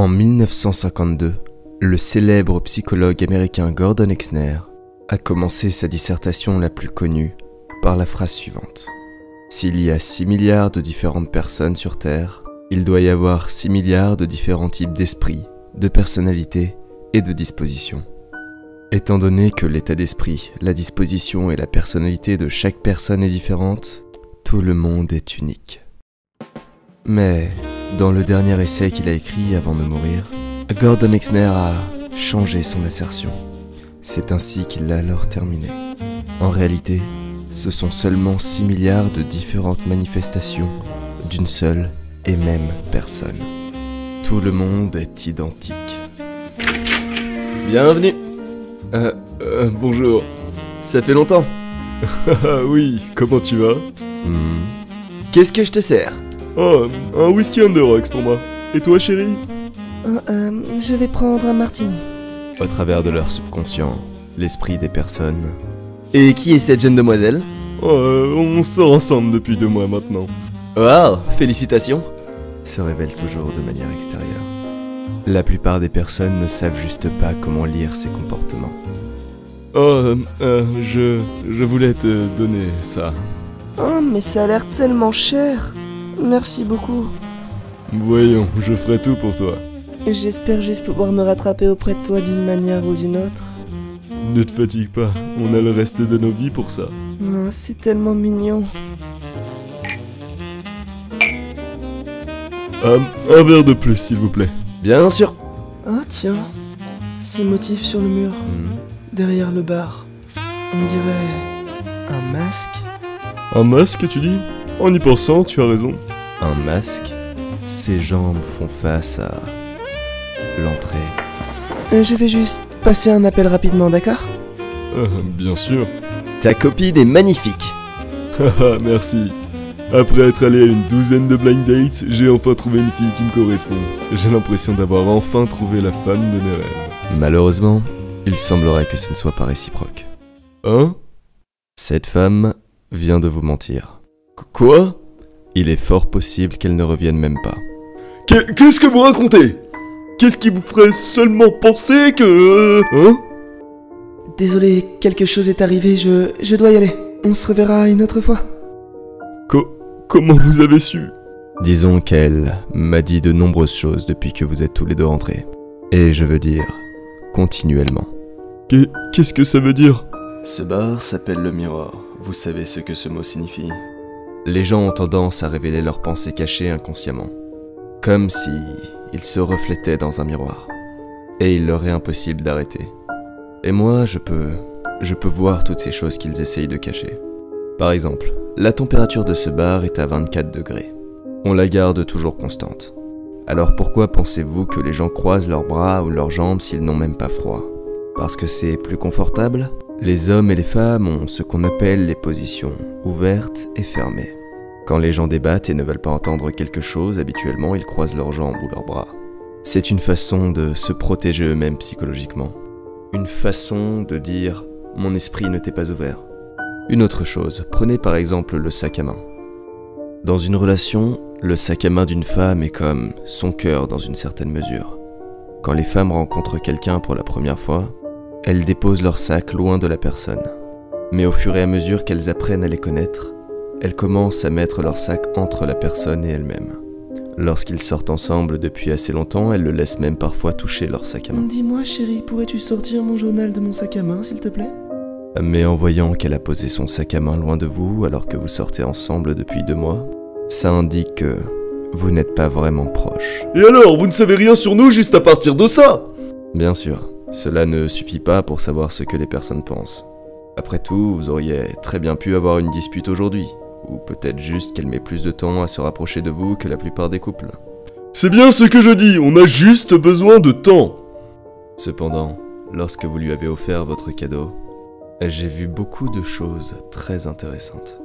En 1952, le célèbre psychologue américain Gordon Exner a commencé sa dissertation la plus connue par la phrase suivante. S'il y a 6 milliards de différentes personnes sur Terre, il doit y avoir 6 milliards de différents types d'esprit, de personnalités et de dispositions. Étant donné que l'état d'esprit, la disposition et la personnalité de chaque personne est différente, tout le monde est unique. Mais, dans le dernier essai qu'il a écrit avant de mourir, Gordon Exner a changé son assertion. C'est ainsi qu'il l'a alors terminé. En réalité, ce sont seulement 6 milliards de différentes manifestations d'une seule et même personne. Tout le monde est identique. Bienvenue. Bonjour. Ça fait longtemps. Oui, comment tu vas? Qu'est-ce que je te sers? Oh, un whisky on the rocks pour moi. Et toi, chérie? Je vais prendre un martini. Au travers de leur subconscient, l'esprit des personnes. Et qui est cette jeune demoiselle? On sort ensemble depuis 2 mois maintenant. Waouh, félicitations. Se révèle toujours de manière extérieure. La plupart des personnes ne savent juste pas comment lire ces comportements. Je voulais te donner ça. Oh, mais ça a l'air tellement cher. Merci beaucoup. Voyons, je ferai tout pour toi. J'espère juste pouvoir me rattraper auprès de toi d'une manière ou d'une autre. Ne te fatigue pas, on a le reste de nos vies pour ça. Oh, c'est tellement mignon. Un verre de plus, s'il vous plaît. Bien sûr. Oh tiens, ces motifs sur le mur, derrière le bar. On dirait un masque. Un masque, tu dis? En y pensant, tu as raison. Un masque, ses jambes font face à l'entrée. Je vais juste passer un appel rapidement, d'accord? Bien sûr. Ta copine est magnifique. Haha, merci. Après être allé à une 12aine de blind dates, j'ai enfin trouvé une fille qui me correspond. J'ai l'impression d'avoir enfin trouvé la femme de mes rêves. Malheureusement, il semblerait que ce ne soit pas réciproque. Hein? Cette femme vient de vous mentir. Quoi? Il est fort possible qu'elle ne revienne même pas. Qu'est-ce que vous racontez? Qu'est-ce qui vous ferait seulement penser que... Hein? Désolé, quelque chose est arrivé, je dois y aller. On se reverra une autre fois. Comment vous avez su? Disons qu'elle m'a dit de nombreuses choses depuis que vous êtes tous les deux rentrés. Et je veux dire, continuellement. Qu'est-ce que ça veut dire? Ce bar s'appelle le Miroir. Vous savez ce que ce mot signifie? Les gens ont tendance à révéler leurs pensées cachées inconsciemment. Comme si ils se reflétaient dans un miroir. Et il leur est impossible d'arrêter. Et moi, je peux voir toutes ces choses qu'ils essayent de cacher. Par exemple, la température de ce bar est à 24 degrés. On la garde toujours constante. Alors pourquoi pensez-vous que les gens croisent leurs bras ou leurs jambes s'ils n'ont même pas froid? Parce que c'est plus confortable? Les hommes et les femmes ont ce qu'on appelle les positions ouvertes et fermées. Quand les gens débattent et ne veulent pas entendre quelque chose, habituellement ils croisent leurs jambes ou leurs bras. C'est une façon de se protéger eux-mêmes psychologiquement. Une façon de dire « mon esprit ne t'est pas ouvert ». Une autre chose, prenez par exemple le sac à main. Dans une relation, le sac à main d'une femme est comme son cœur dans une certaine mesure. Quand les femmes rencontrent quelqu'un pour la première fois, elles déposent leur sac loin de la personne. Mais au fur et à mesure qu'elles apprennent à les connaître, elles commencent à mettre leur sac entre la personne et elle-même. Lorsqu'ils sortent ensemble depuis assez longtemps, elles le laissent même parfois toucher leur sac à main. Dis-moi chérie, pourrais-tu sortir mon journal de mon sac à main s'il te plaît? Mais en voyant qu'elle a posé son sac à main loin de vous alors que vous sortez ensemble depuis 2 mois, ça indique que vous n'êtes pas vraiment proches. Et alors, vous ne savez rien sur nous juste à partir de ça? Bien sûr, cela ne suffit pas pour savoir ce que les personnes pensent. Après tout, vous auriez très bien pu avoir une dispute aujourd'hui, ou peut-être juste qu'elle met plus de temps à se rapprocher de vous que la plupart des couples. C'est bien ce que je dis, on a juste besoin de temps. Cependant, lorsque vous lui avez offert votre cadeau, j'ai vu beaucoup de choses très intéressantes.